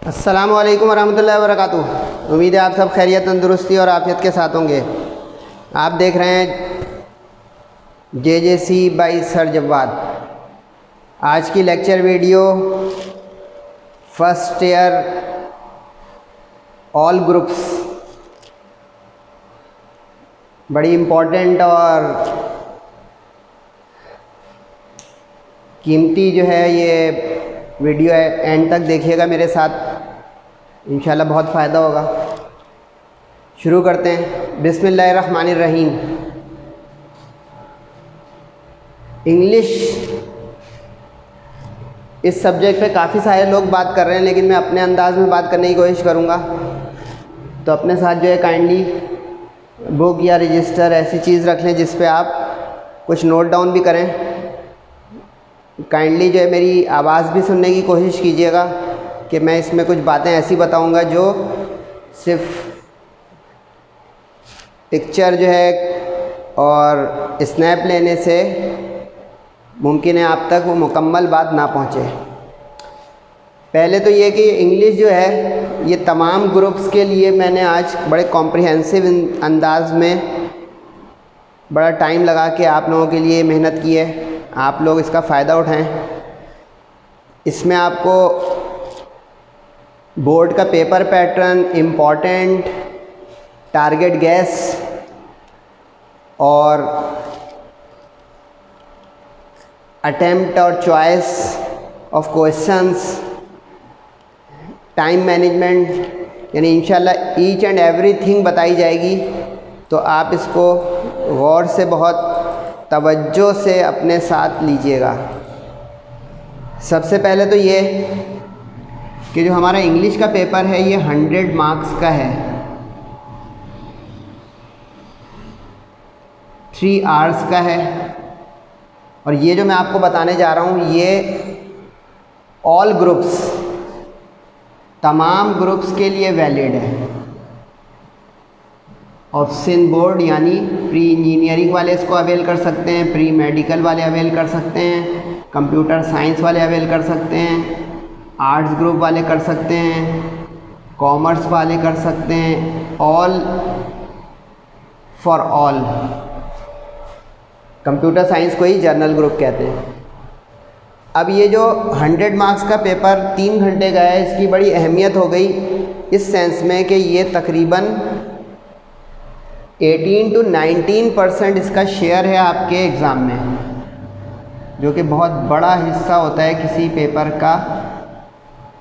अस्सलामुअलैकुम वरहमतुल्लाहि वबरकातुहू। उम्मीद है आप सब खैरियत, तंदुरुस्ती और आफ़ियत के साथ होंगे। आप देख रहे हैं JJC बाई सर जवाद। आज की lecture video first year all groups, बड़ी इम्पोर्टेंट और कीमती जो है ये वीडियो एंड तक देखिएगा मेरे साथ, इंशाल्लाह बहुत फ़ायदा होगा। शुरू करते हैं। बिस्मिल्लाहिर्रहमानिर्रहीम। इंग्लिश, इस सब्जेक्ट पे काफ़ी सारे लोग बात कर रहे हैं, लेकिन मैं अपने अंदाज़ में बात करने की कोशिश करूँगा। तो अपने साथ जो है काइंडली बुक या रजिस्टर ऐसी चीज़ रख लें जिस पे आप कुछ नोट डाउन भी करें। काइंडली जो है मेरी आवाज़ भी सुनने की कोशिश कीजिएगा कि मैं इसमें कुछ बातें ऐसी बताऊंगा जो सिर्फ पिक्चर जो है और स्नैप लेने से मुमकिन है आप तक वो मुकम्मल बात ना पहुंचे। पहले तो ये कि इंग्लिश जो है ये तमाम ग्रुप्स के लिए मैंने आज बड़े कॉम्प्रिहेंसिव अंदाज में बड़ा टाइम लगा के आप लोगों के लिए मेहनत की है। आप लोग इसका फ़ायदा उठाएं। इसमें आपको बोर्ड का paper pattern, important, target gas और अटेम्प्ट और choice of questions, time management, यानी इंशाल्लाह ईच एंड एवरीथिंग बताई जाएगी। तो आप इसको गौर से, बहुत तवज्जो से अपने साथ लीजिएगा। सबसे पहले तो ये कि जो हमारा इंग्लिश का पेपर है ये 100 मार्क्स का है, 3 आवर्स का है। और ये जो मैं आपको बताने जा रहा हूँ ये ऑल ग्रुप्स, तमाम ग्रुप्स के लिए वैलिड है। ऑप्शन बोर्ड यानी प्री इंजीनियरिंग वाले इसको अवेल कर सकते हैं, प्री मेडिकल वाले अवेल कर सकते हैं, कंप्यूटर साइंस वाले अवेल कर सकते हैं, आर्ट्स ग्रुप वाले कर सकते हैं, कॉमर्स वाले कर सकते हैं, all for all. Computer science को ही जर्नल ग्रुप कहते हैं। अब ये जो 100 मार्क्स का पेपर 3 घंटे का है, इसकी बड़ी अहमियत हो गई इस सेंस में कि ये तकरीबन 18 to 19% इसका शेयर है आपके एग्ज़ाम में, जो कि बहुत बड़ा हिस्सा होता है किसी पेपर का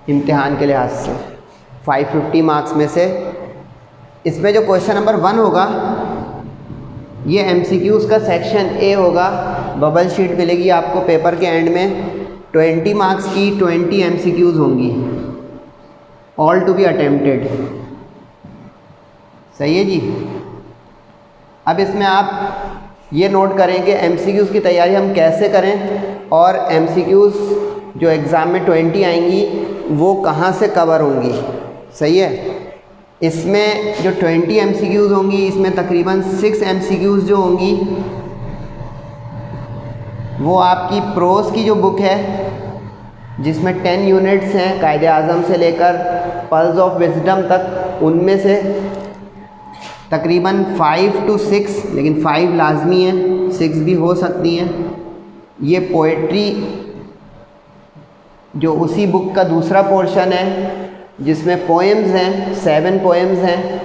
इम्तिहान के लिहाज से। 550 मार्क्स में से इसमें जो क्वेश्चन नंबर 1 होगा ये MCQs का सेक्शन A होगा। बबल शीट मिलेगी आपको पेपर के एंड में। 20 मार्क्स की 20 MCQs होंगी, ऑल टू बी अटेम्प्टेड। सही है जी। अब इसमें आप ये नोट करें कि MCQs की तैयारी हम कैसे करें और MCQs जो एग्ज़ाम में 20 आएंगी वो कहाँ से कवर होंगी। सही है। इसमें जो 20 MCQs होंगी इसमें तकरीबन 6 MCQs जो होंगी वो आपकी प्रोस की जो बुक है जिसमें 10 यूनिट्स हैं कायदे आज़म से लेकर पल्स ऑफ विजडम तक, उनमें से तकरीबन 5 to 6, लेकिन 5 लाजमी है, 6 भी हो सकती हैं। ये पोइट्री जो उसी बुक का दूसरा पोर्शन है जिसमें पोएम्स हैं, 7 पोएम्स हैं।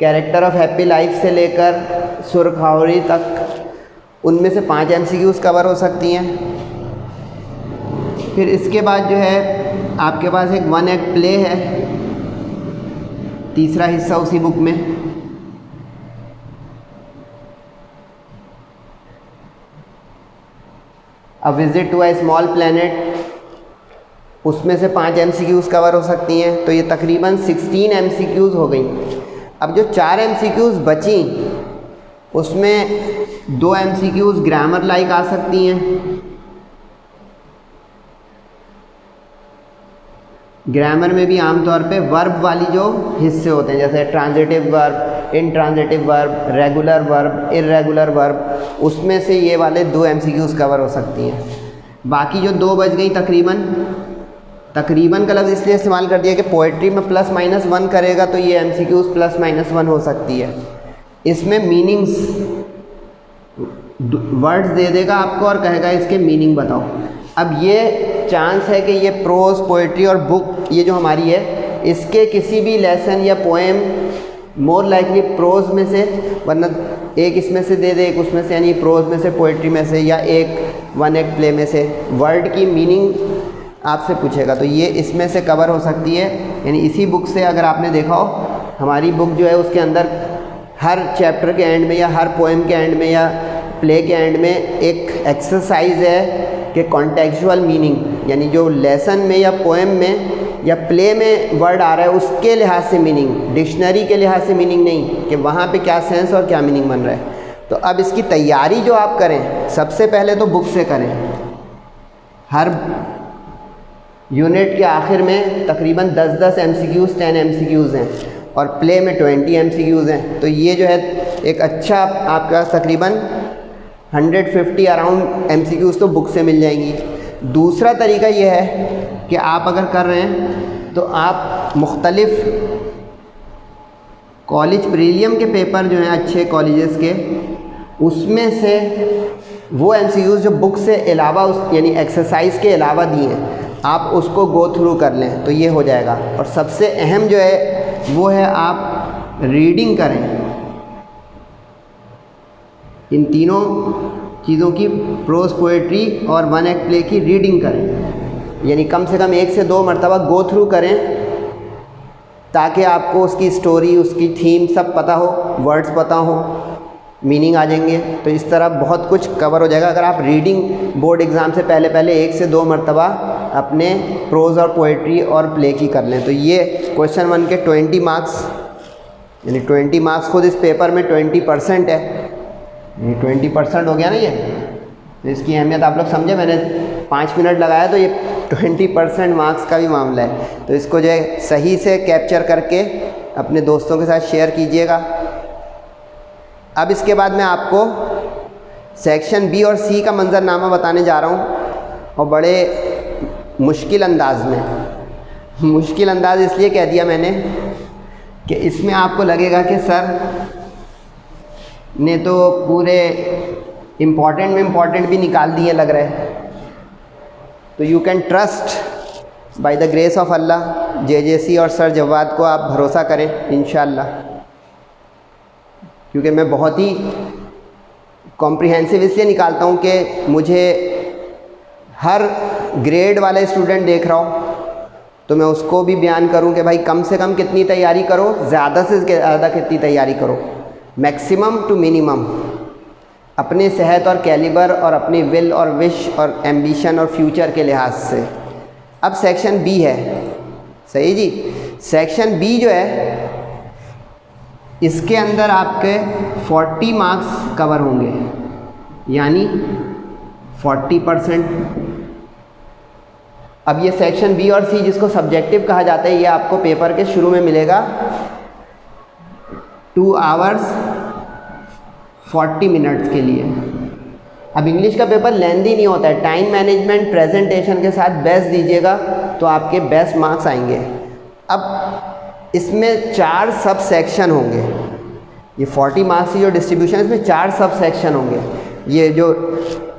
कैरेक्टर ऑफ हैप्पी लाइफ से लेकर सुरखावरी तक, उनमें से 5 MCQs कवर हो सकती हैं। फिर इसके बाद जो है आपके पास एक 1 एक्ट प्ले है, तीसरा हिस्सा उसी बुक में। A visit to a small planet, उसमें से 5 MCQs कवर हो सकती हैं। तो ये तकरीबन 16 MCQs हो गई। अब जो 4 MCQs बची उसमें 2 MCQs ग्रामर लाइक आ सकती हैं। ग्रामर में भी आमतौर पे वर्ब वाली जो हिस्से होते हैं जैसे transitive verb, intransitive verb, regular verb, irregular verb, उसमें से ये वाले 2 MCQs कवर हो सकती हैं। बाकी जो 2 बच गई तकरीबन, तकरीबन का लफ्ज़ इसलिए इस्तेमाल कर दिया कि पोइट्री में +-1 करेगा तो ये MCQs +-1 हो सकती है। इसमें मीनिंग्स वर्ड्स दे देगा आपको और कहेगा इसके मीनिंग बताओ। अब ये चांस है कि ये प्रोज, पोइट्री और बुक ये जो हमारी है इसके किसी भी लेसन या पोएम मोर लाइकली प्रोज में से, वरना एक इसमें से दे दे, एक उसमें से, यानी प्रोज में से, पोइट्री में से, या वन एक्ट प्ले में से वर्ड की मीनिंग आपसे पूछेगा तो ये इसमें से कवर हो सकती है। यानी इसी बुक से अगर आपने देखा हो, हमारी बुक जो है उसके अंदर हर चैप्टर के एंड में या हर पोएम के एंड में या प्ले के एंड में एक एक्सरसाइज है कि कॉन्टेक्चुअल मीनिंग, यानी जो लेसन में या पोएम में या प्ले में वर्ड आ रहा है उसके लिहाज से मीनिंग, डिक्शनरी के लिहाज से मीनिंग नहीं कि वहाँ पे क्या सेंस और क्या मीनिंग बन रहा है। तो अब इसकी तैयारी जो आप करें, सबसे पहले तो बुक से करें। हर यूनिट के आखिर में तकरीबन 10 MCQs 10 MCQs हैं और प्ले में 20 MCQs हैं। तो ये जो है एक अच्छा आपका तकरीबन 150 अराउंड MCQs तो बुक से मिल जाएंगी। दूसरा तरीका ये है कि आप अगर कर रहे हैं तो आप मुख्तलिफ़ कॉलेज प्रीलियम के पेपर जो हैं अच्छे कॉलेजेस के, उसमें से वो MCQs जो बुक से अलावा उस यानी एक्सरसाइज के अलावा दिए हैं, आप उसको गो थ्रू कर लें तो ये हो जाएगा। और सबसे अहम जो है वो है आप रीडिंग करें, इन तीनों चीज़ों की, प्रोज, पोएट्री और वन एक्ट प्ले की रीडिंग करें, यानी कम से कम 1 से 2 मरतबा गो थ्रू करें ताकि आपको उसकी स्टोरी, उसकी थीम सब पता हो, वर्ड्स पता हो, मीनिंग आ जाएंगे। तो इस तरह बहुत कुछ कवर हो जाएगा अगर आप रीडिंग बोर्ड एग्ज़ाम से पहले 1 से 2 मरतबा अपने प्रोज और पोएट्री और प्ले की कर लें। तो ये क्वेश्चन 1 के 20 मार्क्स, यानी 20 मार्क्स खुद इस पेपर में 20% है, ये 20% हो गया ना ये। तो इसकी अहमियत आप लोग समझे, मैंने 5 मिनट लगाया तो ये 20% मार्क्स का भी मामला है। तो इसको जो है सही से कैप्चर करके अपने दोस्तों के साथ शेयर कीजिएगा। अब इसके बाद मैं आपको सेक्शन बी और सी का मंजरनामा बताने जा रहा हूँ, और बड़े मुश्किल अंदाज में। मुश्किल अंदाज इसलिए कह दिया मैंने कि इसमें आपको लगेगा कि सर ने तो पूरे इम्पॉर्टेंट में इम्पॉर्टेंट भी निकाल दिए लग रहे हैं। तो you can trust by the grace of Allah, JJC और सर जवाद को आप भरोसा करें इंशाअल्लाह, क्योंकि मैं बहुत ही कॉम्प्रिहेंसिव इसलिए निकालता हूँ कि मुझे हर ग्रेड वाला स्टूडेंट देख रहा हूँ तो मैं उसको भी बयान करूँ कि भाई कम से कम कितनी तैयारी करो, ज़्यादा से ज़्यादा कितनी तैयारी करो, मैक्सिमम टू मिनिमम, अपने सेहत और कैलिबर और अपनी विल और विश और एम्बिशन और फ्यूचर के लिहाज से। अब सेक्शन बी है, सही जी। सेक्शन बी जो है इसके अंदर आपके 40 मार्क्स कवर होंगे, यानी 40%। अब ये सेक्शन बी और सी जिसको सब्जेक्टिव कहा जाता है, ये आपको पेपर के शुरू में मिलेगा 2 आवर्स 40 मिनट्स के लिए। अब इंग्लिश का पेपर लेंथी नहीं होता है, टाइम मैनेजमेंट प्रेजेंटेशन के साथ बेस्ट दीजिएगा तो आपके बेस्ट मार्क्स आएंगे। अब इसमें 4 सब सेक्शन होंगे, ये 40 मार्क्स की जो डिस्ट्रीब्यूशन है इसमें 4 सब सेक्शन होंगे। ये जो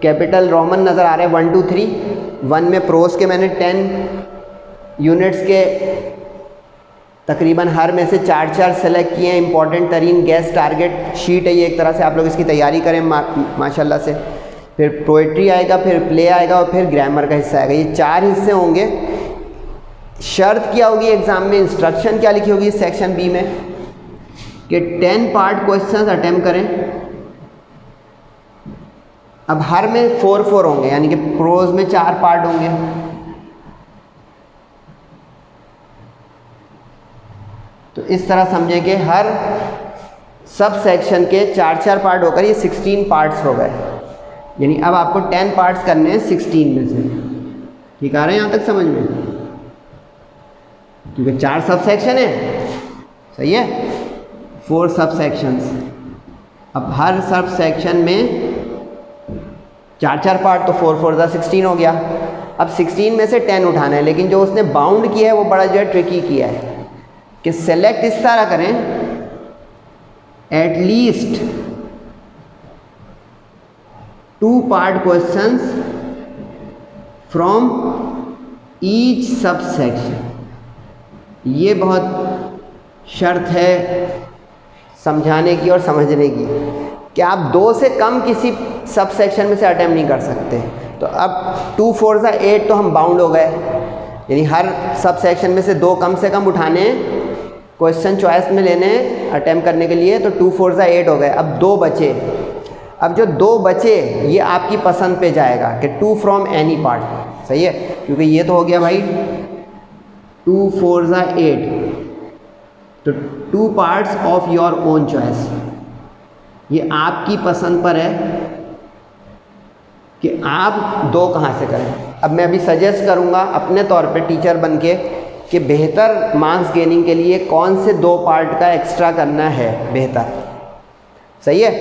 कैपिटल रोमन नज़र आ रहे हैं 1 2 3, 1 में प्रोज के मैंने 10 यूनिट्स के तकरीबन हर में से 4 सेलेक्ट किए हैं। इंपॉर्टेंट तरीन गेस्ट टारगेट शीट है ये, एक तरह से आप लोग इसकी तैयारी करें माशाल्लाह से। फिर पोइट्री आएगा, फिर प्ले आएगा और फिर ग्रामर का हिस्सा आएगा। ये 4 हिस्से होंगे। शर्त क्या होगी एग्ज़ाम में, इंस्ट्रक्शन क्या लिखी होगी सेक्शन बी में कि 10 पार्ट क्वेश्चंस अटेम्प्ट करें। अब हर में 4 होंगे, यानी कि प्रोज में 4 पार्ट होंगे, तो इस तरह समझें कि हर सब सेक्शन के 4 पार्ट होकर ये 16 पार्ट्स हो गए। यानी अब आपको 10 पार्ट्स करने हैं 16 में से। ठीक आ रहे हैं यहाँ तक समझ में? क्योंकि 4 सब सेक्शन है, सही है, 4 सब सेक्शंस। अब हर सब सेक्शन में 4 पार्ट, तो 4 4 16 हो गया। अब 16 में से 10 उठाना है, लेकिन जो उसने बाउंड किया है वो बड़ा जो है ट्रिकी किया है कि सेलेक्ट इस तरह करें at least 2 part questions from each sub section. ये बहुत शर्त है समझाने की और समझने की कि आप 2 से कम किसी सब सेक्शन में से अटेम्प्ट नहीं कर सकते। तो अब 2 4 8 तो हम बाउंड हो गए, यानी हर सब सेक्शन में से 2 कम से कम उठाने क्वेश्चन चॉइस में लेने अटेम्प्ट करने के लिए। तो 2 4 8 हो गए। अब 2 बचे। अब जो 2 बचे ये आपकी पसंद पे जाएगा कि 2 फ्रॉम एनी पार्ट, सही है, क्योंकि ये तो हो गया भाई 2 4 8, तो 2 parts of your own choice. ये आपकी पसंद पर है कि आप 2 कहाँ से करें। अब मैं अभी सजेस्ट करूँगा अपने तौर पे टीचर बन के कि बेहतर मार्क्स गेनिंग के लिए कौन से 2 पार्ट का एक्स्ट्रा करना है बेहतर, सही है।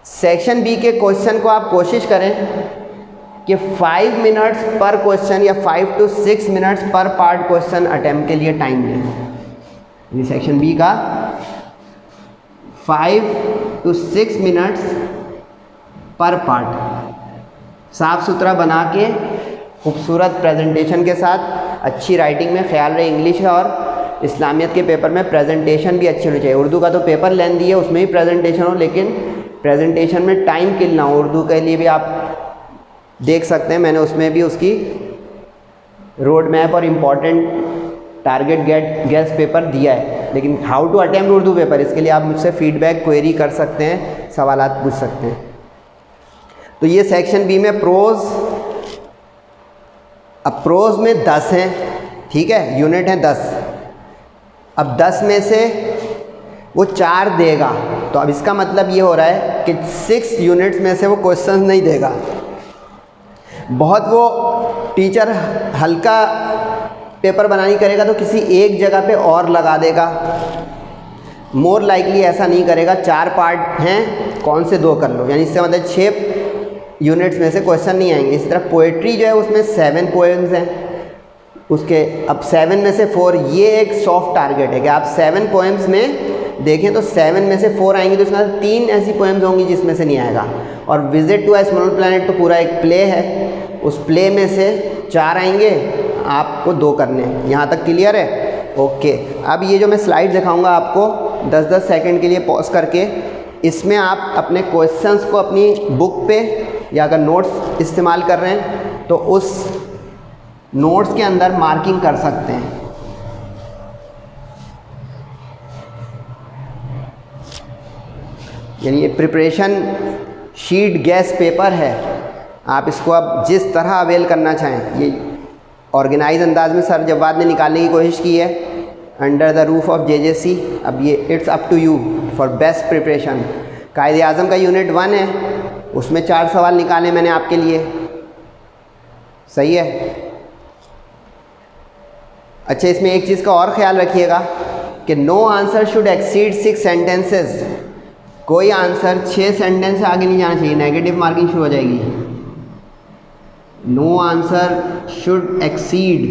सेक्शन बी के क्वेश्चन को आप कोशिश करें कि 5 मिनट्स पर क्वेश्चन या 5 to 6 मिनट्स पर पार्ट क्वेश्चन अटेम्प्ट के लिए टाइम लें। सेक्शन बी का 5 to 6 मिनट्स पर पार्ट साफ सुथरा बना के खूबसूरत प्रेजेंटेशन के साथ, अच्छी राइटिंग में, ख्याल रहे इंग्लिश है और इस्लामियत के पेपर में प्रेजेंटेशन भी अच्छी होनी चाहिए। उर्दू का तो पेपर लेंदी है, उसमें भी प्रेजेंटेशन हो, लेकिन प्रेजेंटेशन में टाइम किल ना हो। उर्दू के लिए भी आप देख सकते हैं, मैंने उसमें भी उसकी रोड मैप और इम्पॉर्टेंट टारगेट गेस पेपर दिया है। लेकिन how to attempt Urdu paper, इसके लिए आप मुझसे फीडबैक क्वेरी कर सकते हैं, सवालात पूछ सकते हैं। तो ये सेक्शन बी में प्रोज, अब प्रोज में 10 हैं, ठीक है, यूनिट हैं 10। अब 10 में से वो 4 देगा, तो अब इसका मतलब ये हो रहा है कि 6 यूनिट्स में से वो क्वेश्चंस नहीं देगा। बहुत वो टीचर हल्का पेपर बनानी करेगा तो किसी एक जगह पे और लगा देगा। मोर लाइकली ऐसा नहीं करेगा। 4 पार्ट हैं, कौन से 2 कर लो, यानी इससे मतलब 6 यूनिट्स में से क्वेश्चन नहीं आएंगे। इस तरह पोएट्री जो है उसमें 7 पोएम्स हैं, उसके अब 7 में से 4, ये एक सॉफ्ट टारगेट है कि आप 7 पोएम्स में देखें तो 7 में से 4 आएंगी, तो इसका 3 ऐसी पोएम्स होंगी जिसमें से नहीं आएगा। और visit to a small planet तो पूरा एक प्ले है, उस प्ले में से 4 आएंगे, आपको 2 करने हैं। यहाँ तक क्लियर है? ओके। अब ये जो मैं स्लाइड दिखाऊंगा आपको 10-10 सेकंड के लिए पॉज करके, इसमें आप अपने क्वेश्चंस को अपनी बुक पे या अगर नोट्स इस्तेमाल कर रहे हैं तो उस नोट्स के अंदर मार्किंग कर सकते हैं। यानी ये प्रिपरेशन शीट गैस पेपर है, आप इसको अब जिस तरह अवेल करना चाहें। ये ऑर्गेनाइज अंदाज में सर जवाद ने निकालने की कोशिश की है under the roof of JJC। अब ये it's up to you for best preparation. कायदे आज़म का यूनिट 1 है, उसमें 4 सवाल निकाले मैंने आपके लिए, सही है। अच्छा, इसमें एक चीज़ का और ख्याल रखिएगा कि no answer should exceed 6 sentences. कोई आंसर 6 सेंटेंस से आगे नहीं जाना चाहिए, नेगेटिव मार्किंग शुरू हो जाएगी। No answer should exceed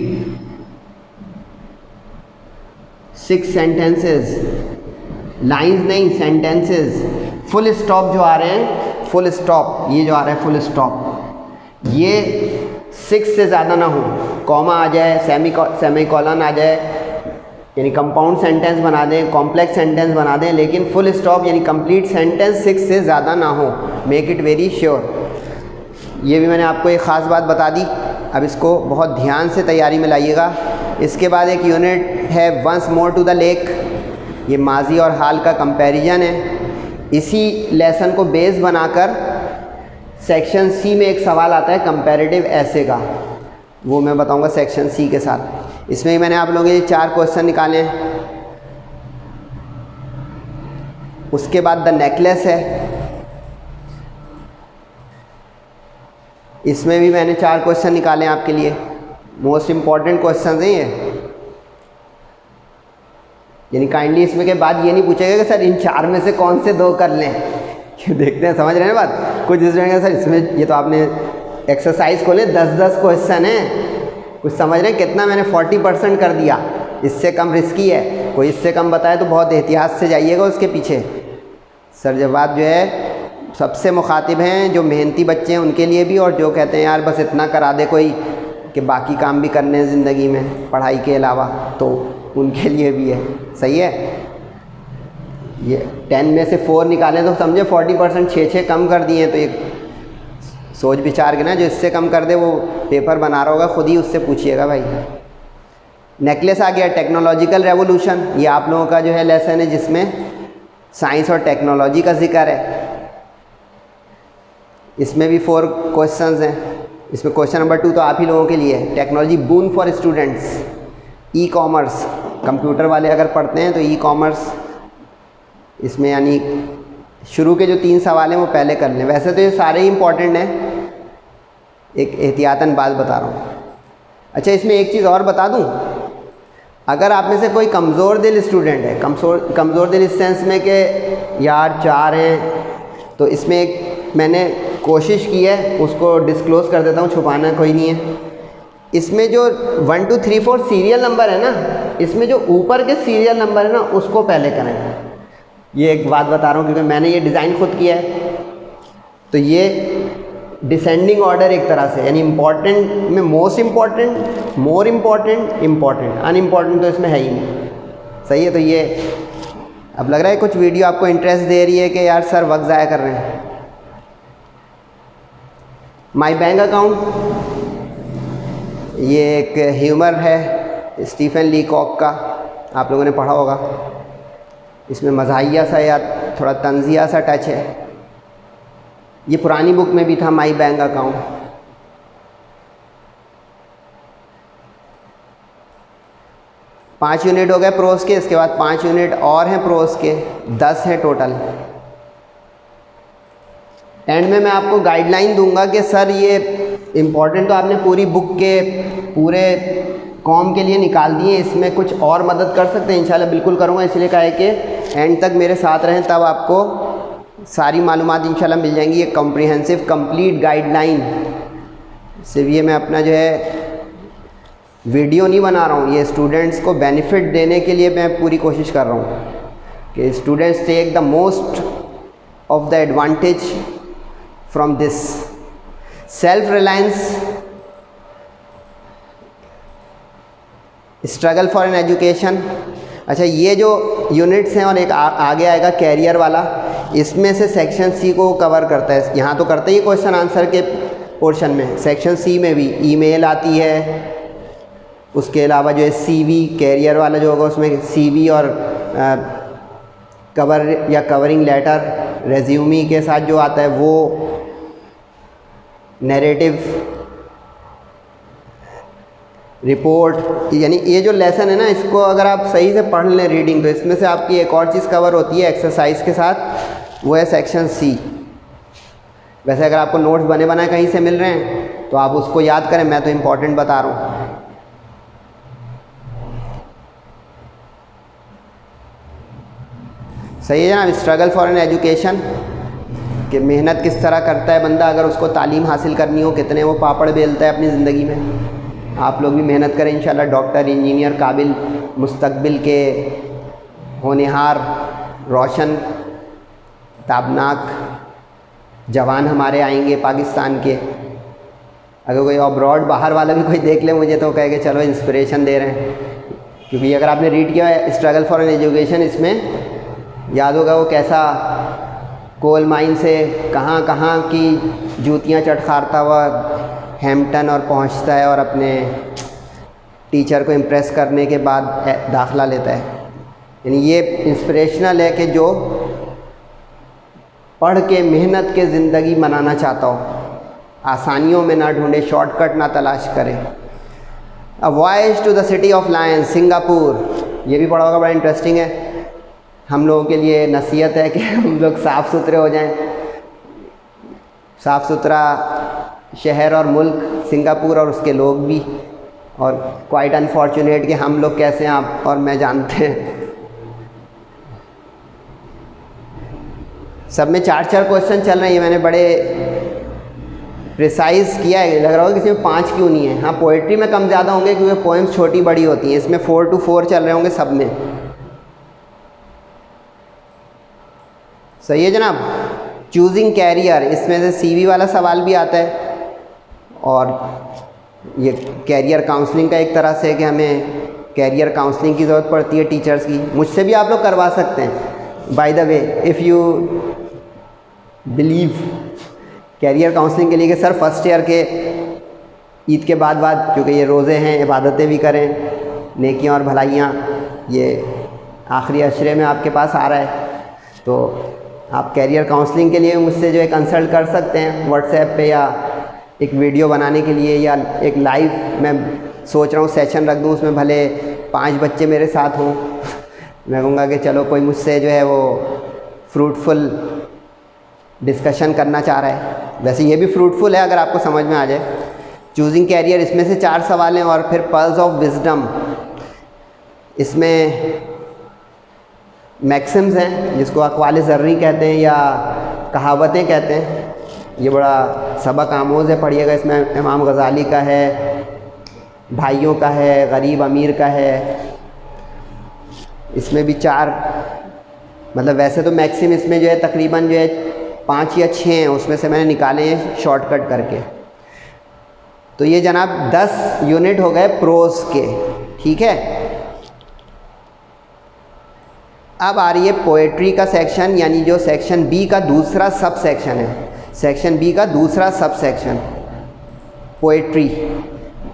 6 sentences, lines नहीं, सेंटेंसेस। फुल स्टॉप जो आ रहे हैं, फुल स्टॉप, ये जो आ रहा है फुल स्टॉप, ये 6 से ज़्यादा ना हो। कॉमा आ जाए, सेमी कॉलन आ जाए, यानी कंपाउंड सेंटेंस बना दें, कॉम्प्लेक्स सेंटेंस बना दें, लेकिन फुल स्टॉप यानी कंप्लीट सेंटेंस 6 से ज़्यादा ना हो। Make it very sure. ये भी मैंने आपको एक ख़ास बात बता दी। अब इसको बहुत ध्यान से तैयारी में लाइएगा। इसके बाद एक यूनिट है once more to the lake. ये माजी और हाल का कंपैरिजन है। इसी लेसन को बेस बनाकर सेक्शन सी में एक सवाल आता है कंपैरेटिव ऐसे का, वो मैं बताऊंगा सेक्शन सी के साथ। इसमें मैंने आप लोगों के 4 क्वेश्चन निकाले हैं। उसके बाद द नेकलेस है, इसमें भी मैंने 4 क्वेश्चन निकाले हैं आपके लिए। मोस्ट इम्पॉर्टेंट क्वेश्चन हैं ये, यानी काइंडली इसमें के बाद ये नहीं पूछेगा कि सर इन 4 में से कौन से 2 कर लें। देखते हैं, समझ रहे हैं बात। कुछ दूसरे सर इसमें ये तो आपने एक्सरसाइज खोले 10-10 क्वेश्चन है, कुछ समझ रहे हैं कितना मैंने 40% कर दिया। इससे कम रिस्की है, कोई इससे कम बताए तो बहुत एहतियात से जाइएगा उसके पीछे। सर जवाब जो है सबसे मुखातिब हैं जो मेहनती बच्चे हैं उनके लिए भी, और जो कहते हैं यार बस इतना करा दे कोई कि बाकी काम भी करने हैं ज़िंदगी में पढ़ाई के अलावा, तो उनके लिए भी है। सही है। ये 10 में से 4 निकालें तो समझे 40%, 6 कम कर दिए हैं। तो ये सोच विचार के ना, जो इससे कम कर दे वो पेपर बना रहा होगा, ख़ुद ही उससे पूछिएगा भाई। नेकलेस आ गया, टेक्नोलॉजिकल रेवोल्यूशन। ये आप लोगों का जो है लेसन है जिसमें साइंस और टेक्नोलॉजी का जिक्र है। इसमें भी 4 क्वेश्चंस हैं। इसमें क्वेश्चन नंबर 2 तो आप ही लोगों के लिए है, technology boon for students. E commerce, computer वाले अगर पढ़ते हैं तो ई कॉमर्स, इसमें यानी शुरू के जो 3 सवाल हैं वो पहले कर लें। वैसे तो ये सारे ही इंपॉर्टेंट हैं, एक एहतियातन बात बता रहा हूँ। अच्छा, इसमें एक चीज़ और बता दूँ, अगर आप में से कोई कमज़ोर दिल स्टूडेंट है, कमज़ोर दिल इस सेंस में कि यार 4 हैं, तो इसमें एक मैंने कोशिश की है, उसको डिस्क्लोज़ कर देता हूँ, छुपाना कोई नहीं है। इसमें जो 1 2 3 4 सीरियल नंबर है ना, इसमें जो ऊपर के सीरियल नंबर है ना उसको पहले करें। ये एक बात बता रहा हूँ क्योंकि मैंने ये डिज़ाइन खुद किया है। तो ये डिसेंडिंग ऑर्डर एक तरह से, यानी इम्पॉर्टेंट में most important, more important, important, unimportant तो इसमें है ही नहीं। सही है। तो ये अब लग रहा है कुछ वीडियो आपको इंटरेस्ट दे रही है कि यार सर वक्त ज़ाया कर रहे हैं। माई बैंक अकाउंट, ये एक ह्यूमर है स्टीफन लीकॉक का, आप लोगों ने पढ़ा होगा। इसमें मज़ाहिया सा या थोड़ा तंज़िया सा टच है। ये पुरानी बुक में भी था, माई बैंक अकाउंट। पाँच यूनिट हो गए प्रोस के, इसके बाद 5 यूनिट और हैं प्रोस के, 10 हैं टोटल। एंड में मैं आपको गाइडलाइन दूंगा कि सर ये इम्पॉर्टेंट तो आपने पूरी बुक के पूरे कॉम के लिए निकाल दिए, इसमें कुछ और मदद कर सकते हैं, इंशाल्लाह बिल्कुल करूँगा। इसलिए कहा है कि एंड तक मेरे साथ रहें, तब आपको सारी मालूमात इंशाल्लाह मिल जाएंगी। ये कॉम्प्रिहेंसिव कंप्लीट गाइडलाइन, सिर्फ ये मैं अपना जो है वीडियो नहीं बना रहा हूँ, ये स्टूडेंट्स को बेनिफिट देने के लिए मैं पूरी कोशिश कर रहा हूँ कि students take the most of the advantage from this. Self reliance, struggle for an education. अच्छा, ये जो यूनिट्स हैं और एक आगे आएगा कैरियर वाला, इसमें से सेक्शन सी को कवर करता है। यहाँ तो करते ही क्वेश्चन आंसर के पोर्शन में, सेक्शन सी में भी ईमेल आती है, उसके अलावा जो है सीवी, कैरियर वाला जो होगा उसमें सीवी और कवर या कवरिंग लेटर, रेज्यूमी के साथ जो आता है वो, नैरेटिव, रिपोर्ट। यानी ये जो लेसन है ना, इसको अगर आप सही से पढ़ लें रीडिंग, तो इसमें से आपकी एक और चीज़ कवर होती है एक्सरसाइज के साथ, वो है सेक्शन सी। वैसे अगर आपको नोट्स बने बनाए कहीं से मिल रहे हैं तो आप उसको याद करें, मैं तो इम्पॉर्टेंट बता रहा हूँ। सही है ना। स्ट्रगल फॉर एन एजुकेशन, कि मेहनत किस तरह करता है बंदा अगर उसको तालीम हासिल करनी हो, कितने वो पापड़ बेलता है अपनी ज़िंदगी में। आप लोग भी मेहनत करें इंशाल्लाह, डॉक्टर, इंजीनियर, काबिल मुस्तकबिल के होनहार, रोशन, ताबनाक जवान हमारे आएंगे पाकिस्तान के। अगर कोई अब्रॉड बाहर वाला भी कोई देख ले मुझे तो कहे कि चलो इंस्पिरेशन दे रहे हैं, क्योंकि अगर आपने रीड किया है स्ट्रगल फॉर एन एजुकेशन, इसमें याद होगा वो कैसा कोल माइन से कहाँ कहाँ की जूतियाँ चटखारता हुआ हैम्पटन और पहुँचता है और अपने टीचर को इम्प्रेस करने के बाद दाखिला लेता है। यानी ये इंस्पिरेशनल है कि जो पढ़ के मेहनत के ज़िंदगी बनाना चाहता हो, आसानियों में ना ढूंढे, शॉर्टकट ना तलाश करे। A voyage to the city of lions, Singapore, ये भी पढ़ा होगा, बड़ा इंटरेस्टिंग है। हम लोगों के लिए नसीहत है कि हम लोग साफ़ सुथरे हो जाएं। साफ़ सुथरा शहर और मुल्क सिंगापुर और उसके लोग भी, और क्वाइट अनफॉर्चुनेट कि हम लोग कैसे हैं आप और मैं जानते हैं। सब में 4-4 क्वेश्चन चल रहे हैं, ये मैंने बड़े प्रिसाइज किया है, लग रहा होगा किसी में 5 क्यों नहीं है। हाँ, पोइट्री में कम ज़्यादा होंगे क्योंकि पोएम्स छोटी बड़ी होती हैं, इसमें 4 to 4 चल रहे होंगे सब में। सही है जनाब। चूजिंग कैरियर, इसमें से CV वाला सवाल भी आता है, और ये कैरियर काउंसलिंग का एक तरह से कि हमें कैरियर काउंसलिंग की ज़रूरत पड़ती है टीचर्स की। मुझसे भी आप लोग करवा सकते हैं by the way, if you believe career counselling के लिए कि सर फर्स्ट ईयर के ईद के बाद क्योंकि ये रोज़े हैं, इबादतें भी करें, नेकियां और भलाइयाँ ये आखिरी अशरे में आपके पास आ रहा है, तो आप कैरियर काउंसलिंग के लिए मुझसे जो है कंसल्ट कर सकते हैं व्हाट्सएप पे, या एक वीडियो बनाने के लिए, या एक लाइव मैं सोच रहा हूँ सेशन रख दूँ, उसमें भले 5 बच्चे मेरे साथ हों। मैं कहूँगा कि चलो कोई मुझसे जो है वो फ्रूटफुल डिस्कशन करना चाह रहा है। वैसे ये भी फ्रूटफुल है अगर आपको समझ में आ जाए। चूजिंग कैरियर, इसमें से 4 सवाल हैं, और फिर पर्ल्स ऑफ विजडम, इसमें मैक्सिम्स हैं जिसको अक़वाल ज़र्री कहते हैं या कहावतें कहते हैं। ये बड़ा सबक आमोज़ है, पढ़िएगा। इसमें इमाम गज़ाली का है, भाइयों का है, गरीब अमीर का है। इसमें भी 4, मतलब वैसे तो मैक्सिम इसमें जो है तकरीबन जो है 5 या 6 हैं, उसमें से मैंने निकाले हैं शॉर्टकट करके। तो ये जनाब 10 यूनिट हो गए प्रोज के, ठीक है। अब आ रही है पोएट्री का सेक्शन, यानी जो सेक्शन बी का दूसरा सब सेक्शन है। सेक्शन बी का दूसरा सब सेक्शन पोएट्री।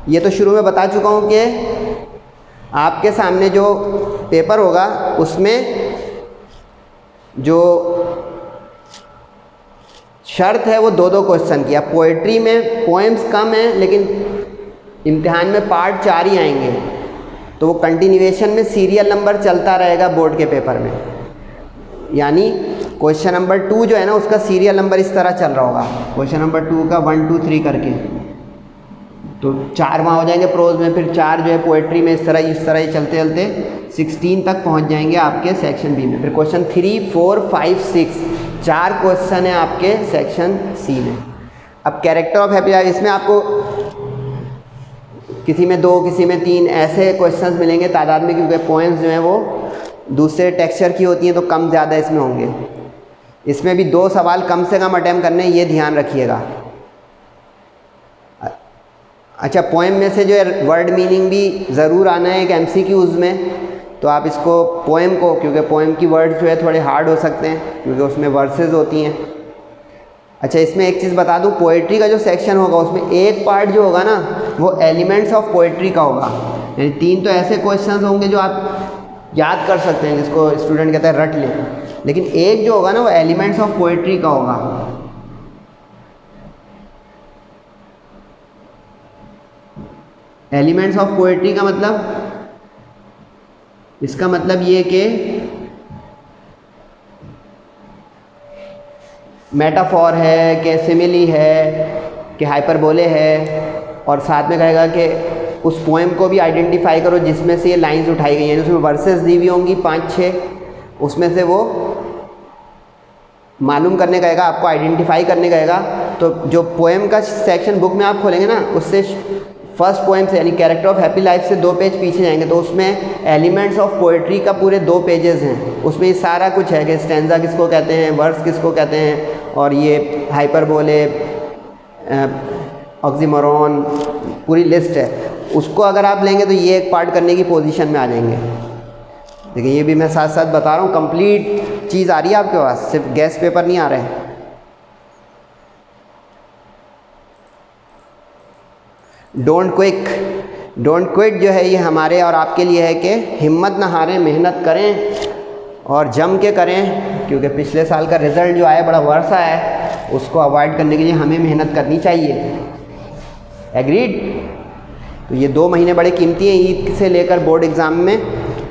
ये तो शुरू में बता चुका हूँ कि आपके सामने जो पेपर होगा उसमें जो शर्त है वो 2-2 क्वेश्चन की। अब पोएट्री में पोएम्स कम हैं, लेकिन इम्तिहान में पार्ट 4 ही आएंगे, तो वो कंटिन्यूएशन में सीरियल नंबर चलता रहेगा बोर्ड के पेपर में। यानी क्वेश्चन नंबर 2 जो है ना, उसका सीरियल नंबर इस तरह चल रहा होगा, क्वेश्चन नंबर 2 का 1 2 3 करके, तो 4 वहाँ हो जाएंगे प्रोज में, फिर 4 जो है पोएट्री में, इस तरह ही चलते चलते 16 तक पहुँच जाएंगे आपके सेक्शन बी में। फिर क्वेश्चन 3 4 5 6 4 क्वेश्चन है आपके सेक्शन सी में। अब कैरेक्टर ऑफ हैप्पी लाइफ, इसमें आपको किसी में 2 किसी में 3 ऐसे क्वेश्चंस मिलेंगे तादाद में, क्योंकि पोएम्स जो हैं वो दूसरे टेक्सचर की होती हैं तो कम ज़्यादा इसमें होंगे। इसमें भी 2 सवाल कम से कम अटैम्प्ट करने, ये ध्यान रखिएगा। अच्छा, पोएम में से जो है वर्ड मीनिंग भी ज़रूर आना है एक MCQs में, तो आप इसको पोएम को, क्योंकि पोएम की वर्ड्स जो है थोड़े हार्ड हो सकते हैं क्योंकि उसमें वर्सेस होती हैं। अच्छा, इसमें एक चीज़ बता दूं, पोएट्री का जो सेक्शन होगा उसमें एक पार्ट जो होगा ना वो एलिमेंट्स ऑफ पोएट्री का होगा, यानी 3 तो ऐसे क्वेश्चंस होंगे जो आप याद कर सकते हैं, जिसको स्टूडेंट कहते हैं रट लें, लेकिन एक जो होगा ना वो एलिमेंट्स ऑफ पोएट्री का होगा। एलिमेंट्स ऑफ पोएट्री का मतलब, इसका मतलब ये कि मेटाफॉर है कि सिमिली है कि हाइपरबोले है, और साथ में कहेगा कि उस पोएम को भी आइडेंटिफाई करो जिसमें से ये लाइंस उठाई गई हैं। उसमें वर्सेस दी हुई होंगी 5-6, उसमें से वो मालूम करने कहेगा, आपको आइडेंटिफाई करने कहेगा। तो जो पोएम का सेक्शन बुक में आप खोलेंगे ना, उससे फर्स्ट पोएम से यानी कैरेक्टर ऑफ हैप्पी लाइफ से 2 पेज पीछे जाएंगे तो उसमें एलिमेंट्स ऑफ पोएट्री का पूरे 2 पेजेस हैं। उसमें ये सारा कुछ है कि स्टैंजा किसको कहते हैं, वर्स किसको कहते हैं, और ये हाइपरबोले, ऑक्सीमोरॉन, पूरी लिस्ट है। उसको अगर आप लेंगे तो ये एक पार्ट करने की पोजीशन में आ जाएंगे। देखिए, ये भी मैं साथ साथ बता रहा हूँ, कंप्लीट चीज़ आ रही है आपके पास, सिर्फ गैस पेपर नहीं आ रहे हैं। डोंट क्विट जो है ये हमारे और आपके लिए है कि हिम्मत ना हारें, मेहनत करें और जम के करें, क्योंकि पिछले साल का रिज़ल्ट जो आया बड़ा वर्ष आया है, उसको अवॉइड करने के लिए हमें मेहनत करनी चाहिए। एग्रीड? तो ये 2 महीने बड़े कीमती हैं, ईद से लेकर बोर्ड एग्ज़ाम में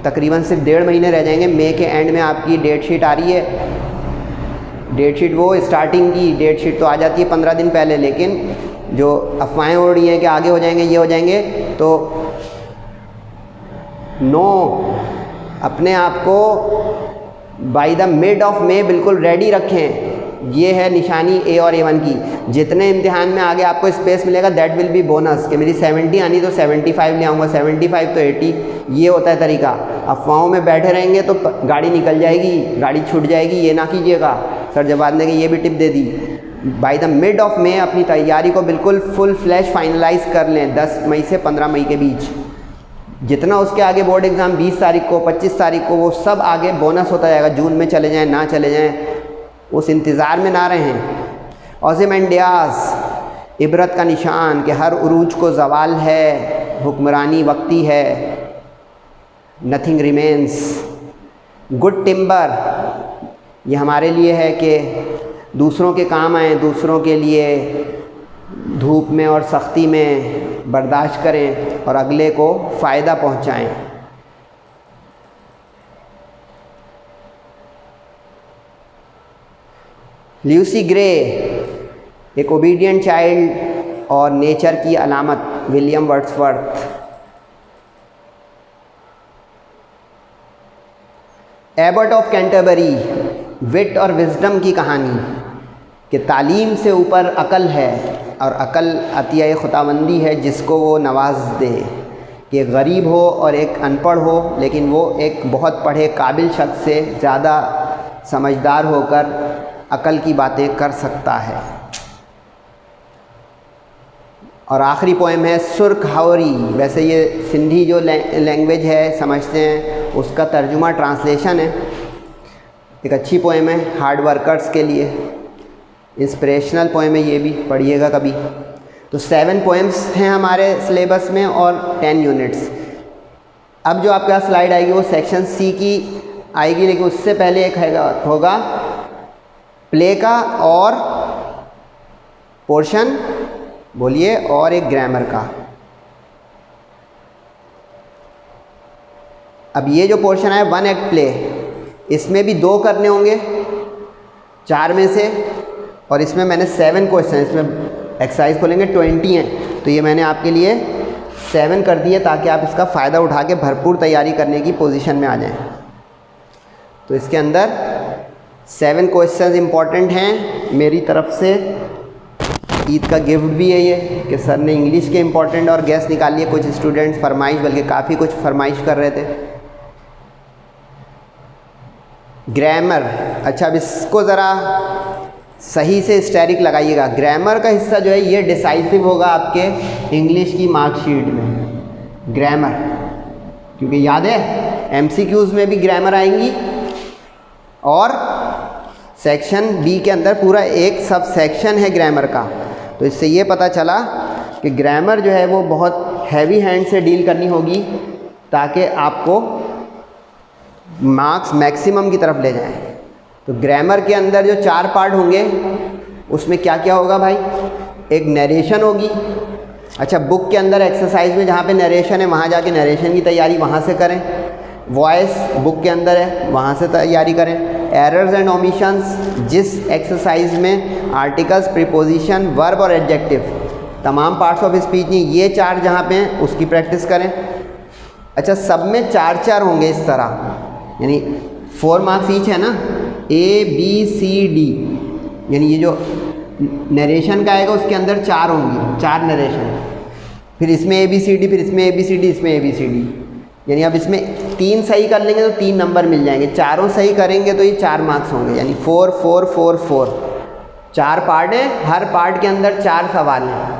तकरीबन सिर्फ 1.5 महीने रह जाएंगे। मई के एंड में आपकी डेट शीट आ रही है। डेट शीट वो स्टार्टिंग की डेट शीट तो आ जाती है 15 दिन पहले, लेकिन जो अफवाहें उड़ रही हैं कि आगे हो जाएंगे, ये हो जाएंगे, तो नो, अपने आप को by the mid of May बिल्कुल रेडी रखें ये है निशानी ए और A1 की। जितने इम्तिहान में आगे आपको स्पेस मिलेगा दैट विल बी बोनस, कि मेरी 70 आनी तो 75 ले आऊँगा, 75 तो 80, ये होता है तरीका। अफवाहों में बैठे रहेंगे तो गाड़ी निकल जाएगी, गाड़ी छूट जाएगी, ये ना कीजिएगा। सर जवाब ने ये भी टिप दे दी। By the mid of May अपनी तैयारी को बिल्कुल फुल फ्लैश फाइनलाइज कर लें 10 मई से 15 मई के बीच। जितना उसके आगे बोर्ड एग्ज़ाम 20 तारीख को 25 तारीख को, वो सब आगे बोनस होता जाएगा। जून में चले जाएं ना चले जाएं, उस इंतज़ार में ना रहें। ओज़िमेंडियाज़ इबरत का निशान कि हर उरूज को ज़वाल है, हुक्मरानी वक्ती है, नथिंग रिमेंस। गुड टिम्बर ये हमारे लिए है कि दूसरों के काम आएँ, दूसरों के लिए धूप में और सख्ती में बर्दाश्त करें और अगले को फ़ायदा पहुंचाएं। ल्यूसी ग्रे एक ओबीडियंट चाइल्ड और नेचर की अलामत, William Wordsworth. Abbot of Canterbury wit और विजडम की कहानी कि तालीम से ऊपर अकल है और अकल अतिया खुदाबंदी है जिसको वो नवाज दे। कि एक गरीब हो और एक अनपढ़ हो, लेकिन वो एक बहुत पढ़े काबिल शख्स से ज़्यादा समझदार होकर अकल की बातें कर सकता है। और आखिरी पोएम है सुर्ख हावरी। वैसे ये सिंधी जो लैंग्वेज है समझते हैं, उसका तर्जुमा ट्रांसलेशन है। एक अच्छी पोएम है हार्ड वर्कर्स के लिए, इंस्पिरेशनल पोएम है, ये भी पढ़िएगा कभी। तो 7 पोएम्स हैं हमारे सिलेबस में और 10 यूनिट्स। अब जो आपके पास स्लाइड आएगी वो सेक्शन सी की आएगी, लेकिन उससे पहले एक होगा प्ले का और पोर्शन बोलिए, और एक ग्रामर का। अब ये जो पोर्शन है 1 एक्ट प्ले, इसमें भी 2 करने होंगे 4 में से, और इसमें मैंने 7 क्वेश्चन, इसमें एक्सरसाइज खोलेंगे 20 हैं, तो ये मैंने आपके लिए 7 कर दिए ताकि आप इसका फ़ायदा उठा के भरपूर तैयारी करने की पोजीशन में आ जाएं। तो इसके अंदर 7 क्वेश्चंस इम्पॉर्टेंट हैं मेरी तरफ से। ईद का गिफ्ट भी है ये कि सर ने इंग्लिश के इम्पॉर्टेंट और गैस निकाल लिए। कुछ स्टूडेंट्स फरमाइश, बल्कि काफ़ी कुछ फरमाइश कर रहे थे। ग्रामर, अच्छा अब इसको ज़रा सही से स्टैरिक लगाइएगा। ग्रामर का हिस्सा जो है ये डिसाइसिव होगा आपके इंग्लिश की मार्कशीट में, ग्रामर, क्योंकि याद है एमसीक्यूज़ में भी ग्रामर आएंगी और सेक्शन बी के अंदर पूरा एक सब सेक्शन है ग्रामर का। तो इससे ये पता चला कि ग्रामर जो है वो बहुत हैवी हैंड से डील करनी होगी ताकि आपको मार्क्स मैक्सिमम की तरफ ले जाएं। तो ग्रामर के अंदर जो 4 पार्ट होंगे उसमें क्या क्या होगा भाई? एक नरेशन होगी। अच्छा, बुक के अंदर एक्सरसाइज में जहाँ पे नरेशन है वहाँ जाके नरेशन की तैयारी वहाँ से करें। वॉइस बुक के अंदर है, वहाँ से तैयारी करें। एरर्स एंड ओमिशंस, जिस एक्सरसाइज में आर्टिकल्स, प्रीपोजिशन, वर्ब और एडजेक्टिव, तमाम पार्ट्स ऑफ स्पीच नहीं, ये 4 जहाँ पे हैं उसकी प्रैक्टिस करें। अच्छा, सब में 4-4 होंगे इस तरह, यानी 4 मार्क्स ईच है ना, ABCD, यानी ये जो नरेशन का आएगा उसके अंदर 4 होंगी, 4 नरेशन, फिर इसमें ABCD, फिर इसमें ABCD, इसमें ABCD, यानी अब इसमें 3 सही कर लेंगे तो 3 नंबर मिल जाएंगे, चारों सही करेंगे तो ये 4 मार्क्स होंगे, यानी 4 4 4 4। 4 पार्ट है, हर पार्ट के अंदर 4 सवाल हैं।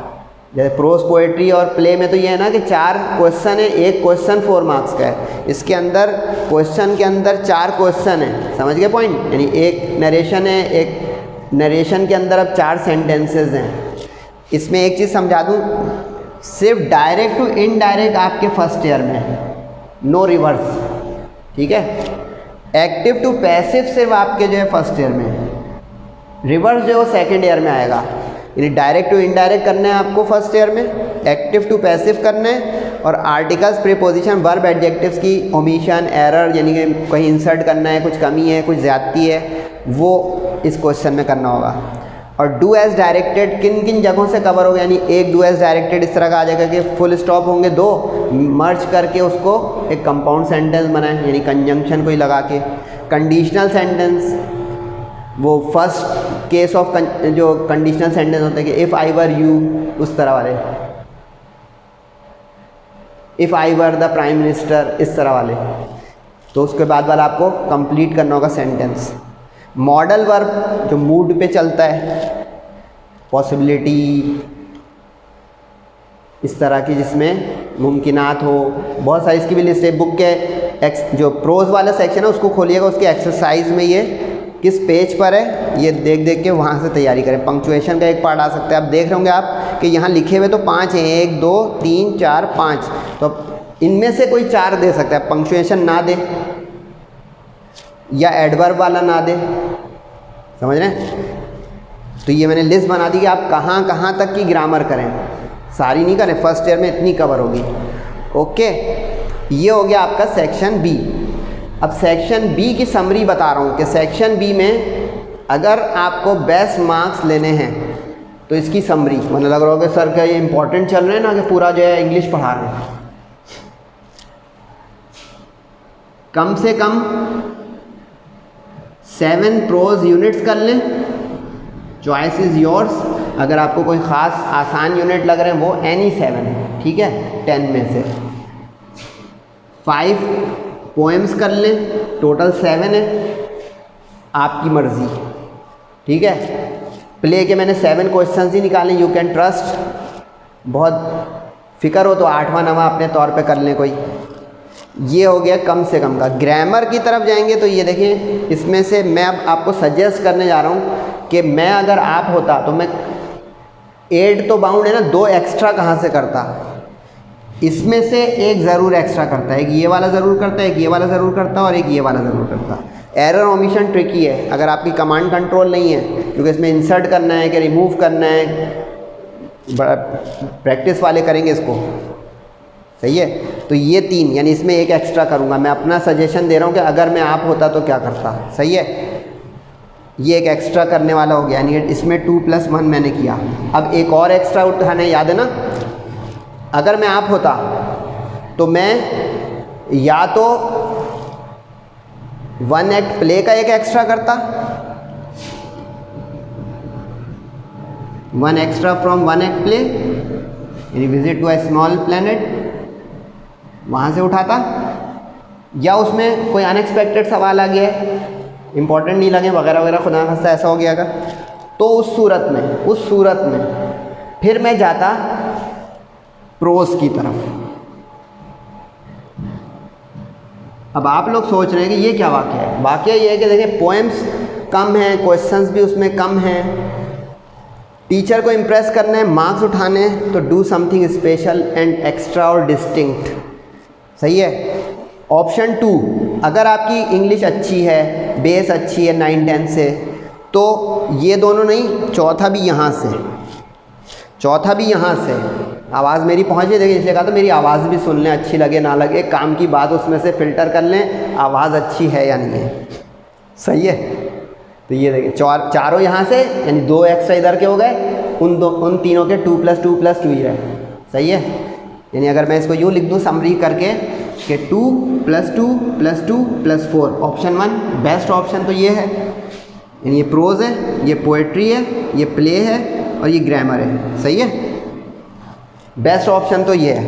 जैसे प्रोज, पोएट्री और प्ले में तो ये है ना कि 4 क्वेश्चन है, एक क्वेश्चन 4 मार्क्स का है। इसके अंदर क्वेश्चन के अंदर 4 क्वेश्चन है, समझ गए पॉइंट? यानी एक नरेशन है, एक नरेशन के अंदर अब 4 सेंटेंसेस हैं। इसमें एक चीज़ समझा दूँ, सिर्फ डायरेक्ट टू इनडायरेक्ट आपके फर्स्ट ईयर में है, नो रिवर्स, ठीक है? एक्टिव टू पैसिव सिर्फ आपके जो है फर्स्ट ईयर में है, रिवर्स जो है वो सेकेंड ईयर में आएगा। यानी डायरेक्ट टू इनडायरेक्ट करना है आपको फर्स्ट ईयर में, एक्टिव टू पैसिव करना है, और आर्टिकल्स, प्रीपोजिशन, वर्ब, एडजेक्टिव्स की ओमिशन, एरर, यानी कि कहीं इंसर्ट करना है, कुछ कमी है, कुछ ज़्यादती है, वो इस क्वेश्चन में करना होगा। और डू एज डायरेक्टेड किन किन जगहों से कवर होगा, यानी एक डू एज डायरेक्टेड इस तरह का आ जाएगा कि फुल स्टॉप होंगे 2, मर्ज करके उसको एक कंपाउंड सेंटेंस बनाएं, यानी कंजंक्शन कोई लगा के। कंडीशनल सेंटेंस वो फर्स्ट केस ऑफ जो कंडीशनल सेंटेंस होते हैं कि इफ़ आई वर यू, उस तरह वाले, if I were the prime minister, इस तरह वाले। तो उसके बाद वाला आपको कंप्लीट करना होगा सेंटेंस। मॉडल वर्ब जो मूड पे चलता है, पॉसिबिलिटी, इस तरह की जिसमें मुमकिनात हो, बहुत सारी इसकी भी लिस्ट है। बुक के जो प्रोज वाला सेक्शन है उसको खोलिएगा, उसके एक्सरसाइज में ये किस पेज पर है ये देख देख के वहाँ से तैयारी करें। पंक्चुएशन का एक पार्ट आ सकता है, आप देख रहे होंगे आप कि यहाँ लिखे हुए तो 5 हैं, 1 2 3 4 5, तो इनमें से कोई 4 दे सकता है। पंक्चुएशन ना दे या एडवर्ब वाला ना दे, समझ रहे हैं? तो ये मैंने लिस्ट बना दी कि आप कहाँ कहाँ तक की ग्रामर करें, सारी नहीं करें, फर्स्ट ईयर में इतनी कवर होगी। ओके, ये हो गया आपका सेक्शन बी। अब सेक्शन बी की समरी बता रहा हूँ कि सेक्शन बी में अगर आपको बेस्ट मार्क्स लेने हैं तो इसकी समरी, मतलब लग रहा होगा सर क्या ये इंपॉर्टेंट चल रहे हैं ना कि पूरा जो है इंग्लिश पढ़ा रहे हैं। कम से कम 7 प्रोज यूनिट्स कर लें, चॉइस इज़ योर्स। अगर आपको कोई ख़ास आसान यूनिट लग रहे हैं वो एनी 7, ठीक है, 10 में से। 5 पोएम्स कर लें, टोटल 7 है, आपकी मर्ज़ी, ठीक है। प्ले के मैंने 7 क्वेश्चंस ही निकाले, यू कैन ट्रस्ट। बहुत फिक्र हो तो 8वां 9वां अपने तौर पे कर लें कोई। ये हो गया कम से कम का। ग्रामर की तरफ जाएंगे तो ये देखें, इसमें से मैं अब आपको सजेस्ट करने जा रहा हूँ कि मैं अगर आप होता तो मैं 8 तो बाउंड है ना, 2 एक्स्ट्रा कहाँ से करता। इसमें से एक ज़रूर एक्स्ट्रा करता है, एक ये वाला ज़रूर करता है, एक ये वाला ज़रूर करता है और एक ये वाला ज़रूर करता है। एरर ओमिशन ट्रिकी है अगर आपकी कमांड कंट्रोल नहीं है, क्योंकि इसमें इंसर्ट करना है कि रिमूव करना है, बड़ा प्रैक्टिस वाले करेंगे इसको, सही है। तो ये 3 यानी इसमें एक एक्स्ट्रा करूँगा। मैं अपना सजेशन दे रहा हूँ कि अगर मैं आप होता तो क्या करता, सही है। ये एक एक्स्ट्रा करने वाला हो गया, यानी इसमें 2+1 मैंने किया। अब एक और एक्स्ट्रा उठाने, याद है ना, अगर मैं आप होता तो मैं या तो 1 एक्ट प्ले का एक एक्स्ट्रा करता, 1 एक्स्ट्रा फ्रॉम 1 एक्ट प्ले, यानी visit to a small planet, वहाँ से उठाता। या उसमें कोई अनएक्सपेक्टेड सवाल आ गया, इंपॉर्टेंट नहीं लगे वगैरह वगैरह, खुदा न खास्ता ऐसा हो गया अगर, तो उस सूरत में फिर मैं जाता प्रोज की तरफ। अब आप लोग सोच रहे हैं कि ये क्या वाक़या है। वाक़या ये है कि देखिए पोएम्स कम हैं, क्वेश्चंस भी उसमें कम हैं, टीचर को इम्प्रेस करना है, मार्क्स उठाने हैं, तो do something special and extra और डिस्टिंक्ट, सही है। ऑप्शन 2, अगर आपकी इंग्लिश अच्छी है, बेस अच्छी है 9-10 से, तो ये दोनों नहीं, चौथा भी यहाँ से। आवाज़ मेरी पहुँच गई, देखिए इसलिए कहा तो मेरी आवाज़ भी सुन लें, अच्छी लगे ना लगे, काम की बात उसमें से फ़िल्टर कर लें, आवाज़ अच्छी है या नहीं है, सही है। तो ये देखिए चारों यहाँ से, यानी 2 एक्स्ट्रा इधर के हो गए, उन तीनों के 2+2+2 ही रहे, सही है। यानी अगर मैं इसको यूँ लिख दूँ समरी करके कि 2+2+2+4, ऑप्शन 1 बेस्ट ऑप्शन तो ये है, यानी ये प्रोज है, ये पोएट्री है, ये प्ले है और ये ग्रामर है, सही है। बेस्ट ऑप्शन तो ये है।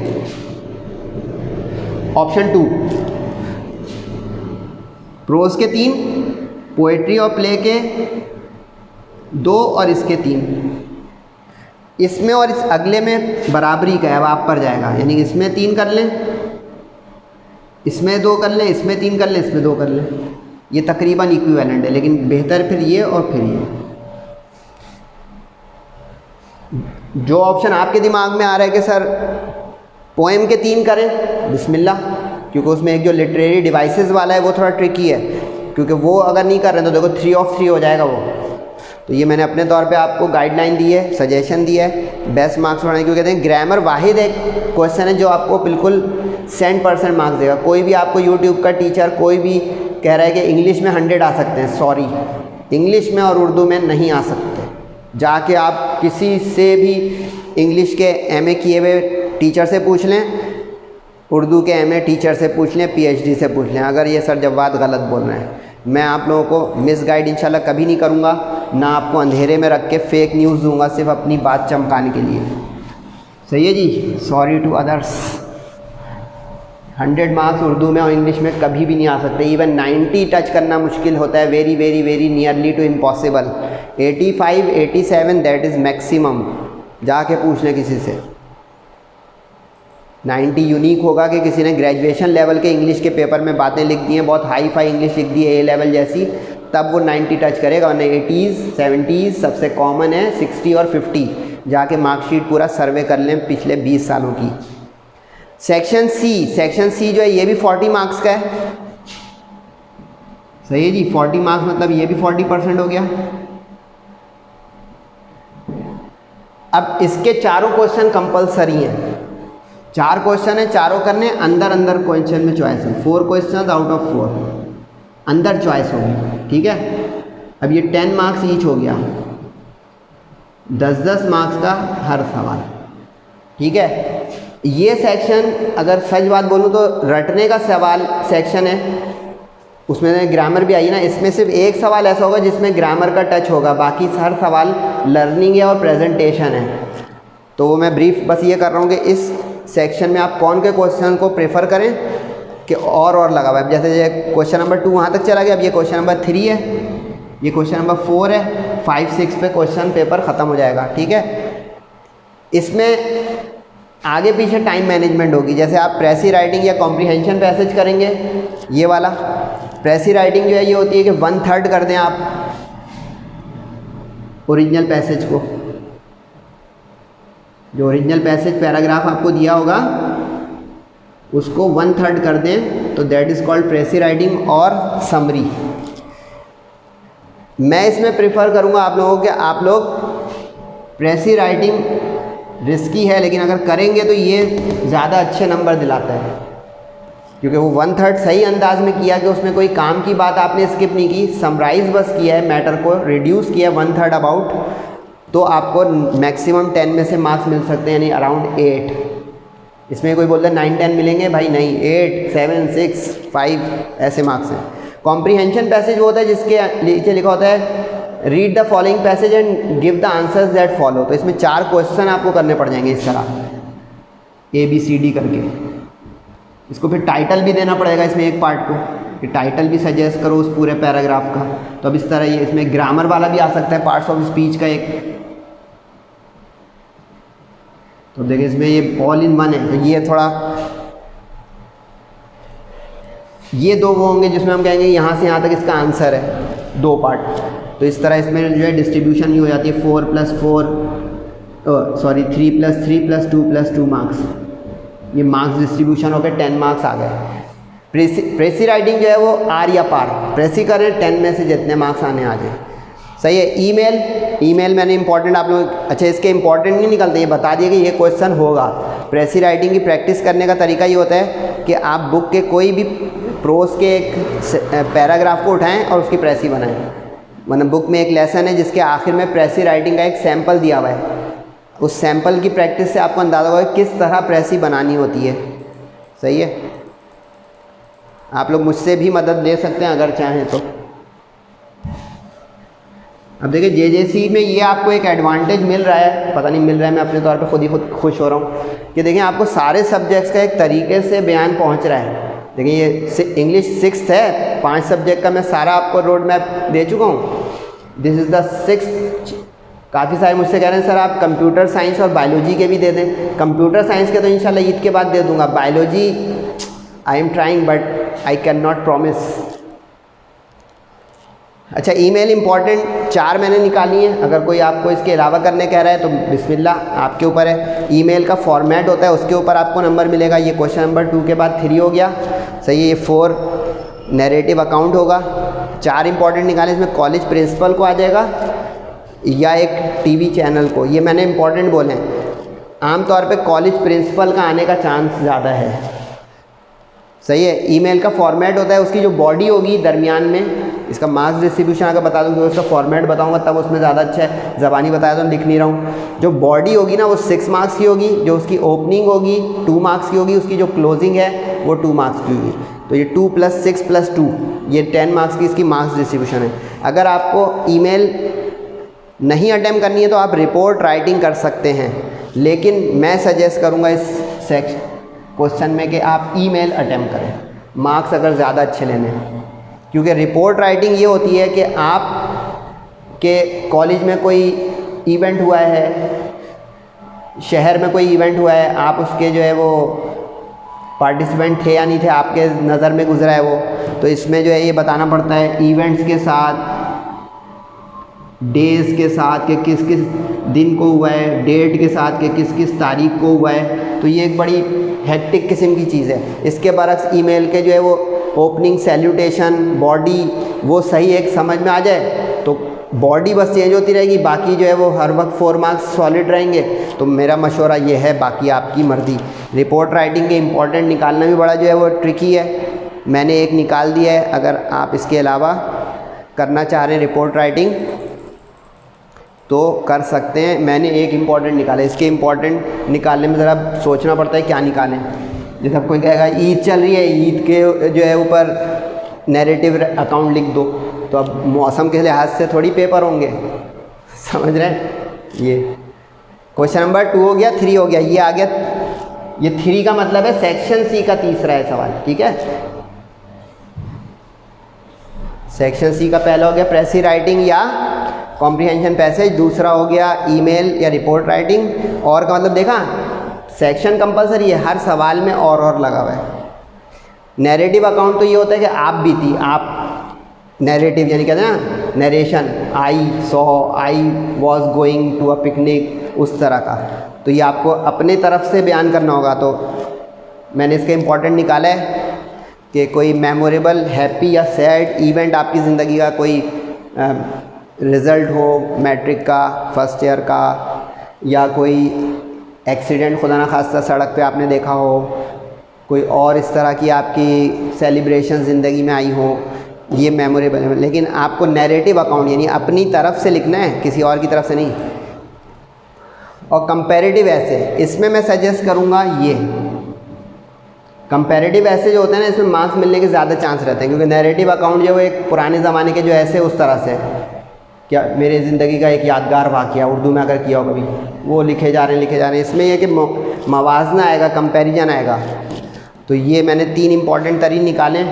ऑप्शन 2, प्रोज के 3, पोएट्री और प्ले के 2 और इसके 3, इसमें और इस अगले में बराबरी का है, अब आप पर जाएगा, यानी इसमें 3 कर लें, इसमें 2 कर लें, इसमें 3 कर लें, इसमें 2 कर लें, ये तकरीबन इक्विवेलेंट है, लेकिन बेहतर फिर ये और फिर ये। जो ऑप्शन आपके दिमाग में आ रहा है कि सर पोएम के 3 करें, बिस्मिल्लाह, क्योंकि उसमें एक जो लिटरेरी डिवाइसेस वाला है वो थोड़ा ट्रिकी है, क्योंकि वो अगर नहीं कर रहे हैं तो देखो 3 of 3 हो जाएगा वो। तो ये मैंने अपने तौर पे आपको गाइडलाइन दी है, सजेशन दिया है बेस्ट मार्क्स बढ़ाने, क्योंकि कहते हैं ग्रामर वाहिद एक क्वेश्चन है जो आपको बिल्कुल 100% मार्क्स देगा। कोई भी आपको यूट्यूब का टीचर कोई भी कह रहा है कि इंग्लिश में 100 आ सकते हैं, सॉरी, इंग्लिश में और उर्दू में नहीं आ सकते। जाके आप किसी से भी इंग्लिश के MA किए हुए टीचर से पूछ लें, उर्दू के MA टीचर से पूछ लें, PhD से पूछ लें, अगर ये सर जवाब गलत बोल रहे हैं, मैं आप लोगों को मिसगाइड इंशाल्लाह कभी नहीं करूँगा, ना आपको अंधेरे में रख के फेक न्यूज़ दूंगा सिर्फ अपनी बात चमकाने के लिए। सही है जी, sorry to others. 100 marks Urdu में और इंग्लिश में कभी भी नहीं आ सकते। इवन 90 टच करना मुश्किल होता है, very very very nearly to impossible. 85 87 that is maximum. जाके पूछ लें किसी से। 90 यूनिक होगा कि किसी ने ग्रेजुएशन लेवल के इंग्लिश के पेपर में बातें लिख दी हैं, बहुत हाई फाई इंग्लिश लिख दी है ए लेवल जैसी, तब वो 90 टच करेगा। वरना 80s 70s सबसे कॉमन है, 60 और 50। जाके मार्कशीट पूरा सर्वे कर लें पिछले 20 सालों की। सेक्शन सी जो है ये भी 40 मार्क्स का है। सही है जी, 40 मार्क्स मतलब ये भी 40% हो गया। अब इसके चारों क्वेश्चन कंपलसरी हैं। 4 क्वेश्चन है, चारों करने अंदर क्वेश्चन में चॉइस है। 4 क्वेश्चन आउट ऑफ 4 अंदर चॉइस होगी, ठीक है। अब ये 10 मार्क्स ईच हो गया, 10-10 मार्क्स का हर सवाल, ठीक है। ये सेक्शन अगर सच बात बोलूँ तो रटने का सवाल सेक्शन है, उसमें ग्रामर भी आई ना। इसमें सिर्फ एक सवाल ऐसा होगा जिसमें ग्रामर का टच होगा, बाकी हर सवाल लर्निंग है और प्रेजेंटेशन है। तो वो मैं ब्रीफ बस ये कर रहा हूँ कि इस सेक्शन में आप कौन के क्वेश्चन को प्रेफर करें कि और लगा हुआ है। जैसे ये क्वेश्चन नंबर 2 वहाँ तक चला गया, अब ये क्वेश्चन नंबर 3 है, ये क्वेश्चन नंबर 4 है, 5-6 पे क्वेश्चन पेपर ख़त्म हो जाएगा, ठीक है। इसमें आगे पीछे टाइम मैनेजमेंट होगी। जैसे आप प्रेसी राइटिंग या कॉम्प्रीहेंशन पैसेज करेंगे, ये वाला प्रेसी राइटिंग जो है ये होती है कि 1/3 कर दें आप ओरिजिनल पैसेज को। जो ओरिजिनल पैसेज पैराग्राफ आपको दिया होगा उसको 1/3 कर दें, तो दैट इज़ कॉल्ड प्रेसी राइटिंग और समरी। मैं इसमें प्रेफर करूँगा आप लोगों के, आप लोग प्रेसी राइटिंग रिस्की है, लेकिन अगर करेंगे तो ये ज़्यादा अच्छे नंबर दिलाता है, क्योंकि वो 1/3 सही अंदाज में किया कि उसमें कोई काम की बात आपने स्किप नहीं की, समराइज़ बस किया है, मैटर को रिड्यूस किया है 1/3 अबाउट, तो आपको मैक्सिमम 10 में से मार्क्स मिल सकते हैं, यानी अराउंड 8। इसमें कोई बोलता है 9-10 मिलेंगे, भाई नहीं, 8, 7, 6, 5 ऐसे मार्क्स हैं। कॉम्प्रीहेंशन पैसेज वो होता है जिसके नीचे लिखा होता है read the following passage and give the answers that follow. तो इसमें 4 क्वेश्चन आपको करने पड़ जाएंगे इस तरह ABCD करके। इसको फिर टाइटल भी देना पड़ेगा इसमें एक पार्ट को, कि टाइटल भी सजेस्ट करो उस पूरे पैराग्राफ का। तो अब इस तरह ये इसमें ग्रामर वाला भी आ सकता है, पार्ट्स ऑफ स्पीच का एक। तो देखिए इसमें ये ऑल इन वन है, तो ये थोड़ा ये 2 वो होंगे जिसमें हम कहेंगे यहाँ से यहाँ तक इसका आंसर है, 2 पार्ट। तो इस तरह इसमें जो है डिस्ट्रीब्यूशन ये हो जाती है 4 + 4 3 + 3 + 2 + 2 मार्क्स। ये मार्क्स डिस्ट्रीब्यूशन होकर 10 मार्क्स आ गए। प्रेसी राइटिंग जो है वो आर या पार, प्रेसी करें 10 में से जितने मार्क्स आने आ जाए। सही है। ईमेल मैंने इंपॉर्टेंट आप लोग, अच्छा इसके इंपॉर्टेंट नहीं निकलते, ये बता दिए कि ये क्वेश्चन होगा। प्रेसी राइटिंग की प्रैक्टिस करने का तरीका ये होता है कि आप बुक के कोई भी प्रोज के एक पैराग्राफ को उठाएं और उसकी प्रेसी बनाएं। मतलब बुक में एक लेसन है जिसके आखिर में प्रेसी राइटिंग का एक सैम्पल दिया हुआ है, उस सैम्पल की प्रैक्टिस से आपको अंदाज़ा होगा किस तरह प्रेसी बनानी होती है। सही है। आप लोग मुझसे भी मदद ले सकते हैं अगर चाहें तो। अब देखिए JJC में ये आपको एक एडवांटेज मिल रहा है, पता नहीं मिल रहा है, मैं अपने तौर पे खुद ही खुश हो रहा हूँ कि देखिए आपको सारे सब्जेक्ट्स का एक तरीके से बयान पहुँच रहा है। देखिए ये इंग्लिश 6th है, 5 सब्जेक्ट का मैं सारा आपको रोड मैप दे चुका हूँ। This is the 6th। काफ़ी सारे मुझसे कह रहे हैं सर आप कंप्यूटर साइंस और बायोलॉजी के भी दे दें। कंप्यूटर साइंस के तो इंशाल्लाह ईद के बाद दे दूँगा, biology I am trying but I can not promise. अच्छा ईमेल इंपॉर्टेंट 4 मैंने निकाली हैं, अगर कोई आपको इसके अलावा करने कह रहा है तो बिस्मिल्लाह आपके ऊपर है। ईमेल का फॉर्मेट होता है, उसके ऊपर आपको नंबर मिलेगा। ये क्वेश्चन नंबर 2 के बाद 3 हो गया, सही है। ये 4 नैरेटिव अकाउंट होगा। 4 इंपॉर्टेंट निकाले, इसमें कॉलेज प्रिंसिपल को आ जाएगा या एक टीवी चैनल को, ये मैंने इंपॉर्टेंट बोले हैं। आमतौर पे कॉलेज प्रिंसिपल का आने का चांस ज़्यादा है, सही है। ईमेल का फॉर्मेट होता है, उसकी जो बॉडी होगी दरमियान में, इसका मार्क्स डिस्ट्रीब्यूशन अगर बता दूँ तो उसका फॉर्मेट बताऊंगा तब उसमें ज़्यादा अच्छा है, ज़बानी बताया तो लिख नहीं रहा हूँ। जो बॉडी होगी ना वो 6 मार्क्स की होगी, जो उसकी ओपनिंग होगी 2 मार्क्स की होगी, उसकी जो क्लोजिंग है वो 2 मार्क्स की होगी। तो ये 2 + 6 + 2 ये 10 मार्क्स की इसकी मार्क्स डिस्ट्रीब्यूशन है। अगर आपको ईमेल नहीं अटेम्प्ट करनी है तो आप रिपोर्ट राइटिंग कर सकते हैं, लेकिन मैं सजेस्ट करूँगा इस क्वेश्चन में कि आप ईमेल अटेम्प्ट करें, मार्क्स अगर ज़्यादा अच्छे लेने हैं। क्योंकि रिपोर्ट राइटिंग ये होती है कि आप के कॉलेज में कोई इवेंट हुआ है, शहर में कोई इवेंट हुआ है, आप उसके जो है वो पार्टिसिपेंट थे या नहीं थे, आपके नज़र में गुजरा है वो, तो इसमें जो है ये बताना पड़ता है इवेंट्स के साथ, डेज़ के साथ कि किस किस दिन को हुआ है, डेट के साथ कि किस किस तारीख को हुआ है। तो ये एक बड़ी हेक्टिक किस्म की चीज़ है। इसके बरक्स ईमेल के जो है वो ओपनिंग, सैल्यूटेशन, बॉडी वो सही एक समझ में आ जाए तो बॉडी बस चेंज होती रहेगी, बाकी जो है वो हर वक्त 4 मार्क्स सॉलिड रहेंगे। तो मेरा मशवरा ये है, बाकी आपकी मर्ज़ी। रिपोर्ट राइटिंग के इम्पोर्टेंट निकालना भी बड़ा जो है वो ट्रिकी है, मैंने एक निकाल दिया है। अगर आप इसके अलावा करना चाह रहे हैं रिपोर्ट राइटिंग तो कर सकते हैं। मैंने एक इम्पॉर्टेंट निकाला, इसके इम्पॉर्टेंट निकालने में ज़रा सोचना पड़ता है क्या निकालें। जैसे कोई कहेगा ईद चल रही है, ईद के जो है ऊपर नैरेटिव अकाउंट लिख दो, तो अब मौसम के लिहाज से थोड़ी पेपर होंगे, समझ रहे हैं। ये क्वेश्चन नंबर 2 हो गया, 3 हो गया, ये आ गया। ये 3 का मतलब है सेक्शन सी का तीसरा है सवाल, ठीक है। सेक्शन सी का पहला हो गया प्रेसी राइटिंग या कॉम्प्रिहेंशन पैसेज, दूसरा हो गया ईमेल या रिपोर्ट राइटिंग। और का मतलब देखा, सेक्शन कंपलसरी है, हर सवाल में और लगा हुआ है। नैरेटिव अकाउंट तो ये होता है कि आप भी थी, आप नैरेटिव यानी कहते हैं ना narration, I saw, I was going to a picnic, उस तरह का। तो ये आपको अपने तरफ से बयान करना होगा। तो मैंने इसका इम्पोर्टेंट निकाला है कि कोई मेमोरेबल, हैप्पी या सैड इवेंट आपकी ज़िंदगी का, कोई रिज़ल्ट हो मैट्रिक का, फर्स्ट ईयर का, या कोई एक्सीडेंट खुदा ना खास्ता सड़क पे आपने देखा हो, कोई और इस तरह की आपकी सेलिब्रेशन ज़िंदगी में आई हो, ये मेमोरेबल है। लेकिन आपको नैरेटिव अकाउंट यानी अपनी तरफ से लिखना है, किसी और की तरफ से नहीं। और कंपैरेटिव ऐसे, इसमें मैं सजेस्ट करूँगा ये कंपैरेटिव ऐसे जो होते हैं ना, इसमें मार्क्स मिलने के ज़्यादा चांस रहते हैं, क्योंकि नैरेटिव अकाउंट जो है एक पुराने ज़माने के जो ऐसे उस तरह से, क्या मेरे ज़िंदगी का एक यादगार वाक़या उर्दू में अगर किया हो कभी, वो लिखे जा रहे हैं। इसमें यह कि मवाजना आएगा, कंपैरिजन आएगा। तो ये मैंने 3 इम्पॉर्टेंट तरीन निकाले।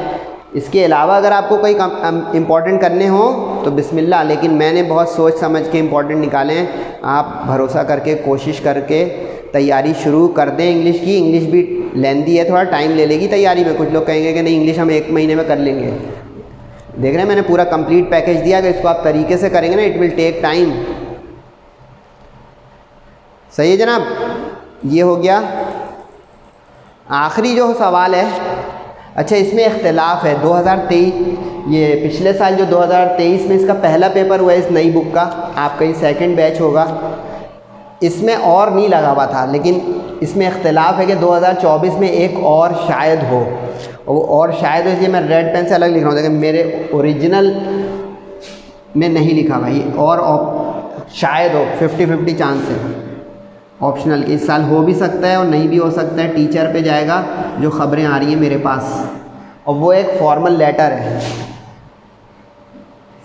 इसके अलावा अगर आपको कोई इम्पॉर्टेंट करने हो तो बिस्मिल्लाह, लेकिन मैंने बहुत सोच समझ के इम्पॉर्टेंट निकाले हैं। आप भरोसा करके, कोशिश करके तैयारी शुरू कर दें। इंग्लिश की, इंग्लिश भी लेंदी है, थोड़ा टाइम ले लेगी तैयारी में। कुछ लोग कहेंगे कि नहीं इंग्लिश हम 1 महीने में कर लेंगे। देख रहे हैं, मैंने पूरा कंप्लीट पैकेज दिया। अगर इसको आप तरीके से करेंगे ना, इट विल टेक टाइम। सही है जनाब। ये हो गया। आखिरी जो सवाल है, अच्छा इसमें इख्तिलाफ है 2023, ये पिछले साल जो 2023 में इसका पहला पेपर हुआ है इस नई बुक का, आपका ये सेकंड बैच होगा, इसमें और नहीं लगा हुआ था, लेकिन इसमें इख्तिलाफ है कि 2024 में एक और शायद हो, और शायद हो, इसलिए मैं रेड पेन से अलग लिख रहा हूँ, लेकिन मेरे ओरिजिनल में नहीं लिखा भाई, और शायद हो, 50-50 चांस है ऑप्शनल के। इस साल हो भी सकता है और नहीं भी हो सकता है, टीचर पे जाएगा जो ख़बरें आ रही हैं मेरे पास। और वो एक फॉर्मल लेटर है,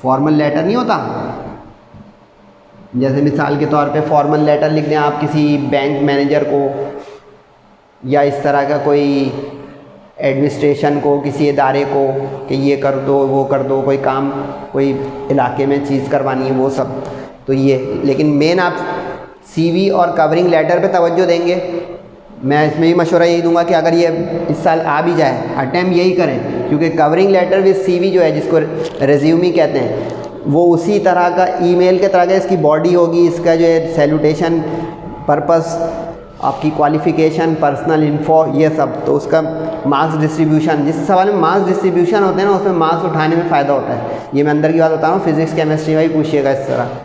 फॉर्मल लेटर नहीं होता, जैसे मिसाल के तौर पे फॉर्मल लेटर लिख दें आप किसी बैंक मैनेजर को, या इस तरह का कोई एडमिनिस्ट्रेशन को, किसी इदारे को कि ये कर दो, वो कर दो, कोई काम, कोई इलाके में चीज़ करवानी है, वो सब। तो ये, लेकिन मेन आप सीवी और कवरिंग लेटर पे तवज्जो देंगे। मैं इसमें भी मशवरा यही दूंगा कि अगर ये इस साल आ भी जाए, अटैम्प्ट यही करें, क्योंकि कवरिंग लेटर विद सीवी जो है, जिसको रेज्यूमी कहते हैं, वो उसी तरह का ईमेल के तरह का इसकी बॉडी होगी, इसका जो है सैल्यूटेशन, पर्पस, आपकी क्वालिफ़िकेशन, पर्सनल इन्फो, ये सब। तो उसका मार्क्स डिस्ट्रीब्यूशन, जिस सवाल में मार्क्स डिस्ट्रीब्यूशन होते हैं ना, उसमें मार्क्स उठाने में फ़ायदा होता है। ये मैं अंदर की बात बता रहा हूँ, फिज़िक्स केमिस्ट्री में भी पूछिएगा इस तरह।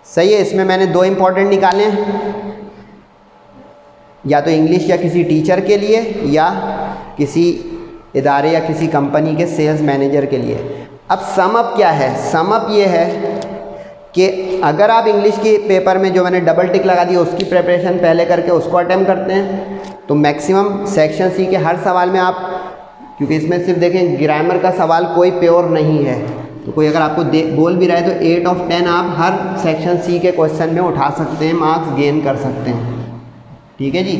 सही है। इसमें मैंने 2 इम्पॉर्टेंट निकाले हैं, या तो इंग्लिश या किसी टीचर के लिए, या किसी इदारे या किसी कंपनी के सेल्स मैनेजर के लिए। अब सम अप क्या है? सम अप ये है कि अगर आप इंग्लिश के पेपर में जो मैंने डबल टिक लगा दी उसकी प्रिपरेशन पहले करके उसको अटेम्प्ट करते हैं तो मैक्सिमम सेक्शन सी के हर सवाल में आप, क्योंकि इसमें सिर्फ देखें ग्रामर का सवाल कोई प्योर नहीं है, तो कोई अगर आपको बोल भी रहा है तो 8 of 10 आप हर सेक्शन सी के क्वेश्चन में उठा सकते हैं, मार्क्स गेन कर सकते हैं। ठीक है जी।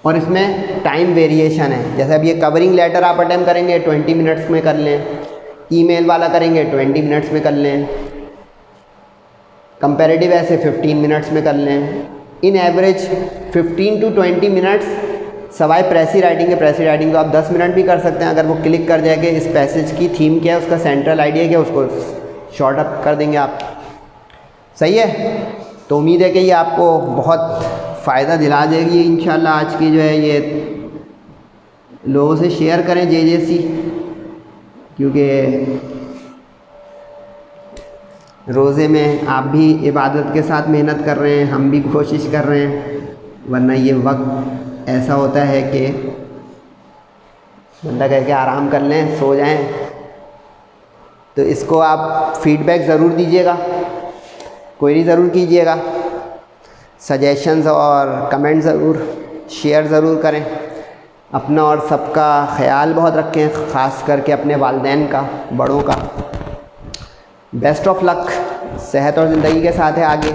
और इसमें टाइम वेरिएशन है, जैसे अब ये कवरिंग लेटर आप अटेम्प्ट करेंगे 20 मिनट्स में कर लें, ईमेल वाला करेंगे 20 मिनट्स में कर लें, कंपैरेटिव ऐसे 15 मिनट्स में कर लें। इन एवरेज 15 to 20 मिनट्स सवाए प्रेसी राइटिंग के। प्रेसी राइटिंग तो आप 10 मिनट भी कर सकते हैं अगर वो क्लिक कर जाए कि इस पैसेज की थीम क्या है, उसका सेंट्रल आइडिया क्या है, उसको शॉर्ट अप कर देंगे आप। सही है। तो उम्मीद है कि ये आपको बहुत फ़ायदा दिला देगी इंशाल्लाह। आज की जो है ये लोगों से शेयर करें JJC, क्योंकि रोज़े में आप भी इबादत के साथ मेहनत कर रहे हैं, हम भी कोशिश कर रहे हैं, वरना ये वक्त ऐसा होता है कि बंदा कह के आराम कर लें, सो जाएं। तो इसको आप फीडबैक ज़रूर दीजिएगा, क्वेरी ज़रूर कीजिएगा, सजेशंस और कमेंट ज़रूर शेयर ज़रूर करें। अपना और सबका ख्याल बहुत रखें, ख़ास करके अपने वालिदैन का, बड़ों का। बेस्ट ऑफ लक, सेहत और ज़िंदगी के साथ है आगे।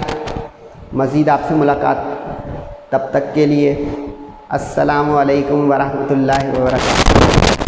मज़ीद आपसे मुलाकात, तब तक के लिए अस्सलामु अलैकुम वरहमतुल्लाहि व बरकातुहू।